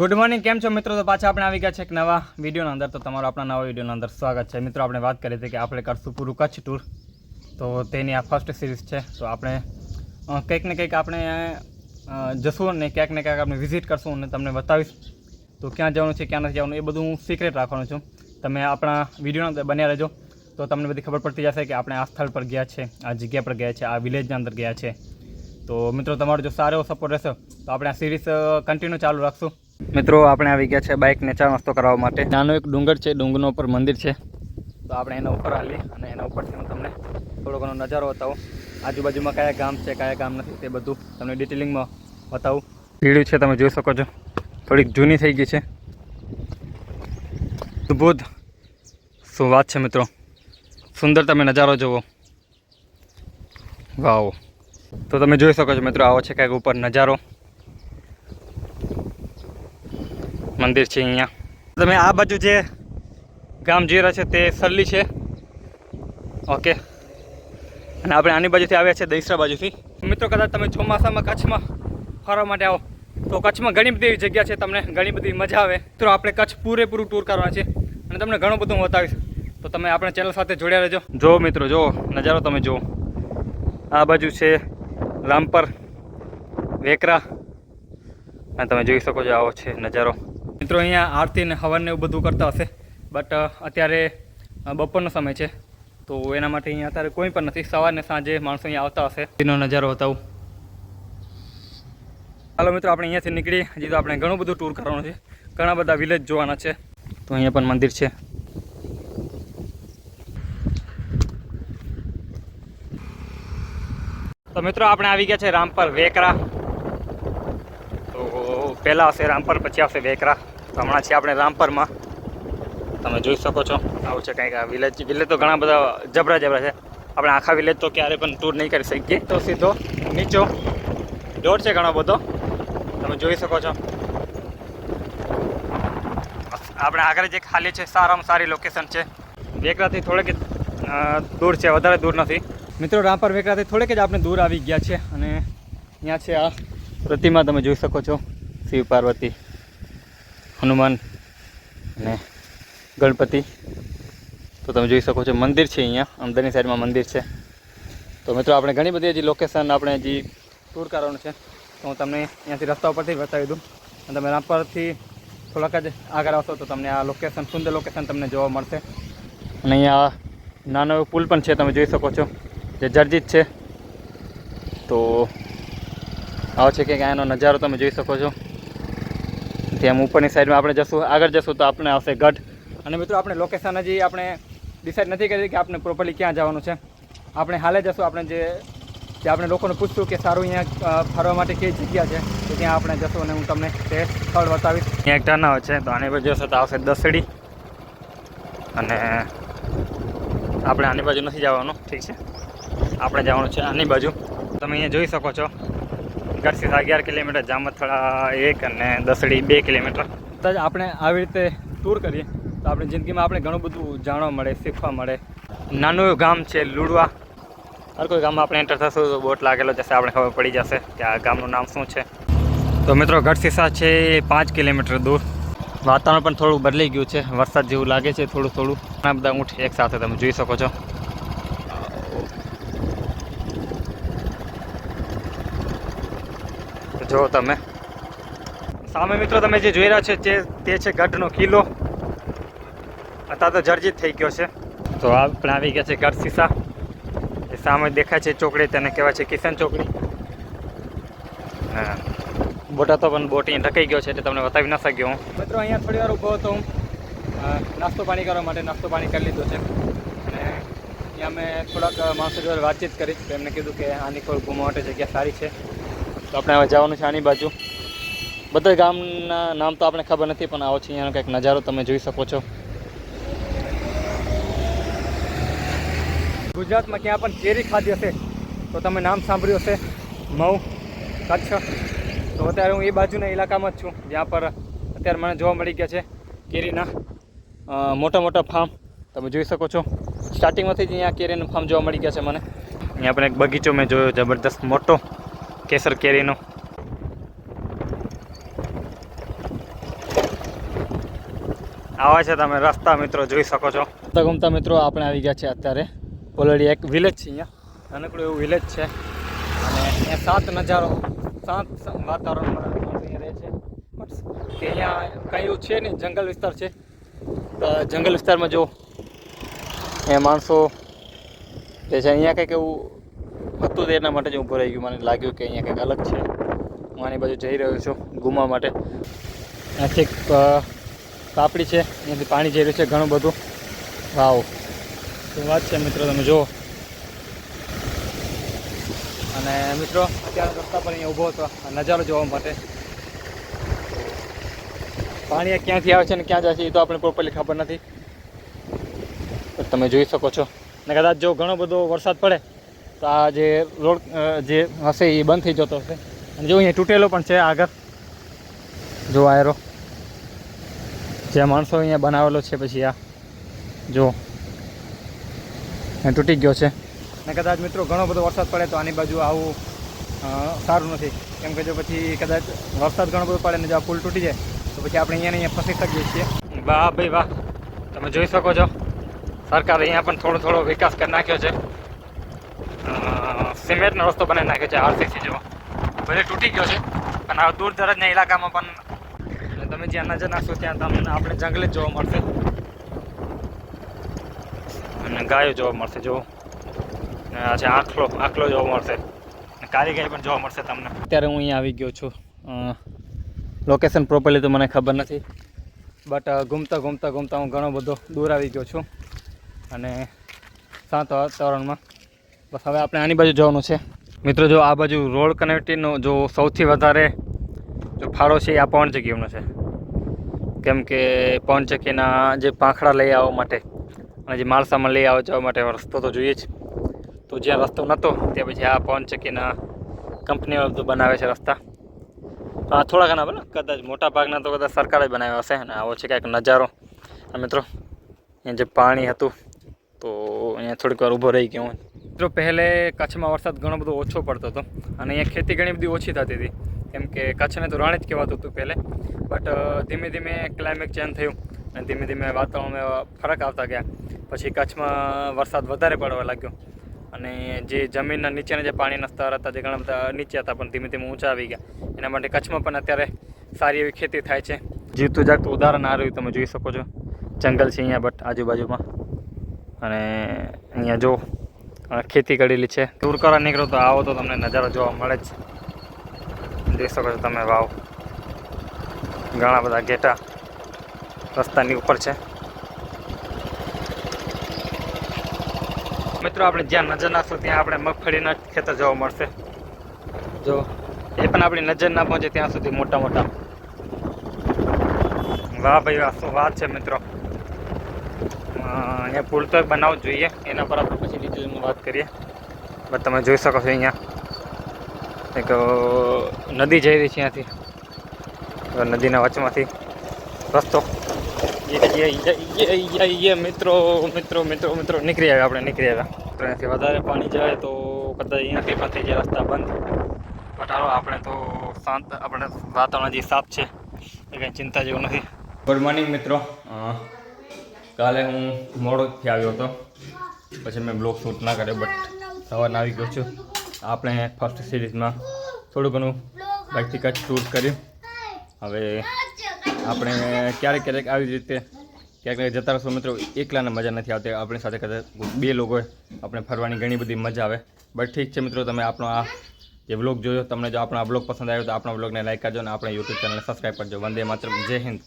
Good morning, કેમ છો મિત્રો? તો પાછા આપણે આવી ગયા છે એક નવા વિડીયોના અંદર. તો તમારો આપણા નવા વિડીયોના અંદર સ્વાગત છે મિત્રો. આપણે વાત કરી હતી કે આપણે કરશું પૂરું કચ્છ ટૂર, તો તેની આ ફર્સ્ટ સિરીઝ છે. તો આપણે કંઈક ને કંઈક આપણે જશું ને ક્યાંક ને ક્યાંક આપણે વિઝિટ કરશું અને તમને બતાવીશ તો ક્યાં જવાનું છે ક્યાં નથી જવાનું એ બધું હું સિક્રેટ રાખવાનું છું. તમે આપણા વિડીયોના અંદર બન્યા રહેજો તો તમને બધી ખબર પડતી જશે કે આપણે આ સ્થળ પર ગયા છે, આ જગ્યા પર ગયા છે, આ વિલેજના અંદર ગયા છે. તો મિત્રો તમારો જો સારો સપોર્ટ રહેશે તો આપણે આ સિરીઝ કન્ટિન્યુ ચાલુ રાખશું. મિત્રો આપણે આવી ગયા છે બાઇકને ચા નાસ્તો કરાવવા માટે. નાનો એક ડુંગર છે, ડુંગરનો ઉપર મંદિર છે, તો આપણે એના ઉપર હાલી અને એના ઉપરથી હું તમને થોડો ઘણો નજારો બતાવું. આજુબાજુમાં કયા ગામ છે કયા ગામ નથી તે બધું તમને ડિટેલિંગમાં બતાવું. ભીડ છે તમે જોઈ શકો છો, થોડીક જૂની થઈ ગઈ છે. અદ્ભુત શું વાત છે મિત્રો, સુંદર તમે નજારો જુઓ. વાવ! તો તમે જોઈ શકો છો મિત્રો, આવો છે કંઈક ઉપર નજારો. મંદિર છે અહીંયા. તમે આ બાજુ જે ગામ જઈ રહ્યા છે તે સરલી છે, ઓકે. અને આપણે આની બાજુથી આવ્યા છે દહીસરા બાજુથી. મિત્રો કદાચ તમે ચોમાસામાં કચ્છમાં ફરવા માટે આવો તો કચ્છમાં ઘણી બધી એવી જગ્યા છે, તમને ઘણી બધી મજા આવે. તો આપણે કચ્છ પૂરેપૂરું ટૂર કરવાનું છે અને તમને ઘણું બધું હું બતાવીશ. તો તમે આપણા ચેનલ સાથે જોડ્યા રહેજો. જો મિત્રો જો નજારો તમે જુઓ. આ બાજુ છે રામપર, વેકરા, અને તમે જોઈ શકો છો આવો છે નજારો. મિત્રો અહીંયા આરતી ને હવન ને એવું બધું કરતા હશે, બટ અત્યારે બપોરનો સમય છે તો એના માટે અહીંયા અત્યારે કોઈ પણ નથી. સવારને સાંજે માણસો અહીંયા આવતા હશે. એનો નજારો બતાવું. ચાલો મિત્રો આપણે અહીંયાથી નીકળીએ. હજી તો આપણે ઘણું બધું ટૂર કરવાનું છે, ઘણા બધા વિલેજ જોવાના છે. તો અહીંયા પણ મંદિર છે. તો મિત્રો આપણે આવી ગયા છે રામપર, વેકરા. તો પહેલાં હશે રામપર, પછી આવશે વેકરા. તો હમણાં છે આપણે રામપરમાં. તમે જોઈ શકો છો આવું છે કંઈક આ વિલેજ. વિલેજ તો ઘણા બધા જબરા છે. આપણે આખા વિલેજ તો ક્યારે પણ ટૂર નહીં કરી શકીએ. તો સીધો નીચો રોડ છે ઘણો બધો, તમે જોઈ શકો છો. આપણે આગળ જે ખાલી છે સારામાં સારી લોકેશન છે. વેકરાથી થોડેક દૂર છે, વધારે દૂર નથી મિત્રો. રામપર વેકરાથી થોડેક જ આપણે દૂર આવી ગયા છે અને અહીંયા છે આ પ્રતિમા, તમે જોઈ શકો છો. શિવ પાર્વતી, હનુમાન અને ગણપતિ. તો તમે જોઈ શકો છો મંદિર છે અહીંયા અંદરની સાઈડમાં મંદિર છે. તો મિત્રો આપણે ઘણી બધી હજી લોકેશન આપણે હજી ટૂર કરવાનું છે, તો હું તમને અહીંયાથી રસ્તા ઉપરથી બતાવી દઉં. અને તમે રામપરથી થોડાક જ આગળ આવશો તો તમને આ લોકેશન, સુંદર લોકેશન તમને જોવા મળશે. અને અહીંયા નાનો એવો પુલ પણ છે, તમે જોઈ શકો છો, જે જર્જિત છે. તો આવો છે કે અહીંયાનો નજારો તમે જોઈ શકો છો. ત્યાં ઉપરની સાઈડમાં આપણે જશું, આગળ જશું તો આપણે આવશે ગઢ. અને મિત્રો આપણે લોકેશન હજી આપણે ડિસાઈડ નથી કરી કે આપણે પ્રોપરલી ક્યાં જવાનું છે. આપણે હાલે જશું. આપણે જે આપણે લોકોને પૂછશું કે સારું અહીંયા ફરવા માટે કઈ જગ્યા છે, તો ત્યાં આપણે જશું અને હું તમને તે સ્થળ બતાવીશ. અહીંયા એક ટર્નાવ છે, તો આની બાજુ જશો તો આવશે દસડી. અને આપણે આની બાજુ નથી જવાનું, ઠીક છે, આપણે જવાનું છે આની બાજુ. તમે અહીંયા જોઈ શકો છો ગઢથી 11 કિલોમીટર, જામથળા 1 અને દસડી 2 કિલોમીટર. તો આપણે આવી રીતે ટૂર કરીએ તો આપણી જિંદગીમાં આપણે ઘણું બધું જાણવા મળે, શીખવા મળે. નાનું એવું ગામ છે લુડવા. હર કોઈ ગામમાં આપણે એન્ટર થશું તો બોટ લાગેલો જશે, આપણે ખબર પડી જશે કે આ ગામનું નામ શું છે. તો મિત્રો ગઢસીસા છે 5 કિલોમીટર દૂર. વાતાવરણ પણ થોડું બદલાઈ ગયું છે, વરસાદ જેવું લાગે છે થોડું થોડું. ઘણા બધા ઊંટ એક સાથે તમે જોઈ શકો છો. જો તમે સામે મિત્રો તમે જે જોઈ રહ્યા છો તે છે ગઢનો કિલ્લો. અત્યારે તો જર્જિત થઈ ગયો છે. તો આપણે આવી ગયા છે ગઢસીસા. એ સામે દેખાય છે ચોકડી, તેને કહેવાય છે કિશન ચોકડી. હા, બોટ હતો પણ બોટ અહીંયા ઢકાઈ ગયો છે એટલે તમને બતાવી ના શક્યો હું. મિત્રો અહીંયા થોડી વાર ઊભો હતો હું નાસ્તો પાણી કરવા માટે. નાસ્તો પાણી કરી લીધો છે અને અહીંયા મેં થોડાક માણસો જોડે વાતચીત કરી તો એમને કીધું કે આની કોઈ ઘૂમવા માટે જગ્યા સારી છે. તો આપણે હવે જવાનું છે આની બાજુ. બધા ગામના નામ તો આપણે ખબર નથી, પણ આવો છે અહીંયાનો કંઈક નજારો તમે જોઈ શકો છો. ગુજરાતમાં ક્યાં પણ કેરી ખાધી હશે તો તમે નામ સાંભળ્યું હશે, મઉ, કચ્છ. તો અત્યારે હું એ બાજુના ઇલાકામાં જ છું જ્યાં પર અત્યારે મને જોવા મળી ગયા છે કેરીના મોટા મોટા ફાર્મ. તમે જોઈ શકો છો સ્ટાર્ટિંગમાંથી જ અહીંયા કેરીનું ફાર્મ જોવા મળી ગયા છે મને. અહીંયા પણ એક બગીચો મેં જોયો જબરદસ્ત મોટો કેસર કેરીનો. આવા છે તમે રસ્તા મિત્રો જોઈ શકો છો. ગમતા મિત્રો આપણે આવી ગયા છે અત્યારે ઓલરેડી એક વિલેજ છે, અહીંયા નાનકડું એવું વિલેજ છે અને અહીંયા શાંત નજારો, શાંત વાતાવરણમાં અહીંયા રહે છે. બટ કે અહીંયા કંઈ એવું છે નહીં, જંગલ વિસ્તાર છે. જંગલ વિસ્તારમાં જો અહીંયા માણસો જે છે અહીંયા કંઈક એવું હતું તો એના માટે જ ઊભો રહી ગયું. મને લાગ્યું કે અહીંયા કંઈક અલગ છે. હું આની બાજુ જઈ રહ્યો છું ઘૂમવા માટે. અહીંથી કાપડી છે, અહીંયાથી પાણી જઈ રહ્યું છે ઘણું બધું. વાવ, શું વાત છે મિત્રો, તમે જુઓ. અને મિત્રો અત્યારે રસ્તા પર અહીંયા ઊભો હતો નજારો જોવા માટે. પાણી ક્યાંથી આવે છે અને ક્યાં જાય છે એ તો આપણે પ્રોપરલી ખબર નથી, તમે જોઈ શકો છો. અને કદાચ જો ઘણો બધો વરસાદ પડે તો આ જે રોડ જે હશે એ બંધ થઈ જતો હશે. અને જો અહીંયા તૂટેલો પણ છે આગળ, જો આયરો જે માણસો અહીંયા બનાવેલો છે. પછી આ જો તૂટી ગયો છે. અને કદાચ મિત્રો ઘણો બધો વરસાદ પડે તો આની બાજુ આવું સારું નથી, કેમ કે જો પછી કદાચ વરસાદ ઘણો બધો પડે ને જો આ પુલ તૂટી જાય તો પછી આપણે અહીંયા ફસી શકીએ છીએ. વાહ ભાઈ વાહ, તમે જોઈ શકો છો સરકારે અહીંયા પણ થોડો વિકાસ કરી નાખ્યો છે. સિમેન્ટનો રસ્તો બનાવી નાખ્યો છે આરસીસી જેવો. ભલે તૂટી ગયો છે પણ આ દૂર દરાજના ઇલાકામાં પણ તમે જ્યાં નજર નાખશો ત્યાં તમને આપણે જંગલ જ જોવા મળશે અને ગાયો જોવા મળશે. જો આ છે આખલો જોવા મળશે, કાળી ગાય પણ જોવા મળશે તમને. અત્યારે હું અહીંયા આવી ગયો છું. લોકેશન પ્રોપરલી તો મને ખબર નથી, બટ ઘૂમતા હું ઘણો બધો દૂર આવી ગયો છું અને શાંત વાતાવરણમાં. બસ હવે આપણે આની બાજુ જવાનું છે મિત્રો. જો આ બાજુ રોડ કનેક્ટિવિટીનો જો સૌથી વધારે જો ફાળો છે એ આ પવનચક્કીઓનો છે, કેમ કે પવનચક્કીના જે પાંખડા લઈ આવવા માટે અને જે માલસામાન લઈ આવવા જવા માટે રસ્તો તો જોઈએ જ. તો જ્યાં રસ્તો નહોતો ત્યાં પછી આ પવનચક્કીના કંપનીઓ બનાવે છે રસ્તા. થોડા ઘણા બને, કદાચ મોટા ભાગના તો કદાચ સરકારે જ બનાવ્યા હશે. અને આવો છે કંઈક નજારો. અને મિત્રો અહીંયા જે પાણી હતું તો અહીંયા થોડીક વાર ઊભો રહી ગયો હું. મિત્રો પહેલે કચ્છમાં વરસાદ ઘણો બધો ઓછો પડતો હતો અને અહીંયા ખેતી ઘણી બધી ઓછી થતી હતી, કેમ કે કચ્છને તો રણ જ કહેવાતું હતું પહેલે. બટ ધીમે ધીમે ક્લાઇમેટ ચેન્જ થયું અને ધીમે ધીમે વાતાવરણમાં ફરક આવતા ગયા. પછી કચ્છમાં વરસાદ વધારે પડવા લાગ્યો અને જે જમીનના નીચેના જે પાણીના સ્તર હતા જે ઘણા બધા નીચે હતા પણ ધીમે ધીમે ઊંચા આવી ગયા. એના માટે કચ્છમાં પણ અત્યારે સારી એવી ખેતી થાય છે. જીવતું જાગતું ઉદાહરણ આ રહ્યું, તમે જોઈ શકો છો. જંગલ છે અહીંયા બટ આજુબાજુમાં, અને અહીંયા જો ખેતી કરેલી છે. દૂર કરવા નીકળો તો આવો તો તમને નજારો જોવા મળે જ, જોઈ શકો છો તમે. વાવ, ઘણા બધા ઘેટા રસ્તાની ઉપર છે. મિત્રો આપણે જ્યાં નજર નાખશું ત્યાં આપણે મગફળીના ખેતર જોવા મળશે. જો એ પણ આપણી નજર ના પહોંચે ત્યાં સુધી મોટા. વાહ ભાઈ વાહ, શું વાત છે મિત્રો. અહીંયા પુલ તો બનાવવો જ જોઈએ, એના પર આપણે પછી ડિટેલમાં વાત કરીએ. બટ તમે જોઈ શકો છો અહીંયા એક નદી જઈ રહી છે. અહીંયાથી નદીના વચમાંથી રસ્તો મિત્રો નીકળી આવ્યા. આપણે નીકળી આવ્યા. તો અહીંયાથી વધારે પાણી જાય તો કદાચ અહીંયાથી પણ થઈ જાય રસ્તા બંધ. બટ હાલો આપણે તો શાંત, આપણે વાતાવરણ જે સાફ છે એ કંઈ ચિંતા જેવું નથી. ગુડ મોર્નિંગ મિત્રો. કાલે હું મોડોથી આવ્યો હતો, પછી મેં બ્લોગ શૂટ ના કર્યો, બટ સવારના આવી ગયો છું. આપણે ફર્સ્ટ સિરીઝમાં થોડું ઘણું બાઇકથી કચ્છ શૂટ કર્યું. હવે આપણે ક્યારેક આવી રીતે ક્યાંક જતા રહીશું મિત્રો. એકલાને મજા નથી આવતી, આપણી સાથે કદાચ બે લોકો હોય આપણે ફરવાની ઘણી બધી મજા આવે. બટ ઠીક છે મિત્રો, તમે આપણો આ જે બ્લોગ જોયો, તમને જો આપણો આ બ્લોગ પસંદ આવ્યો તો આપણા બ્લોગને લાઈક કરજો અને આપણા યુટ્યુબ ચેનલને સબસ્ક્રાઈબ કરજો. વંદે માતરમ, જય હિન્દ.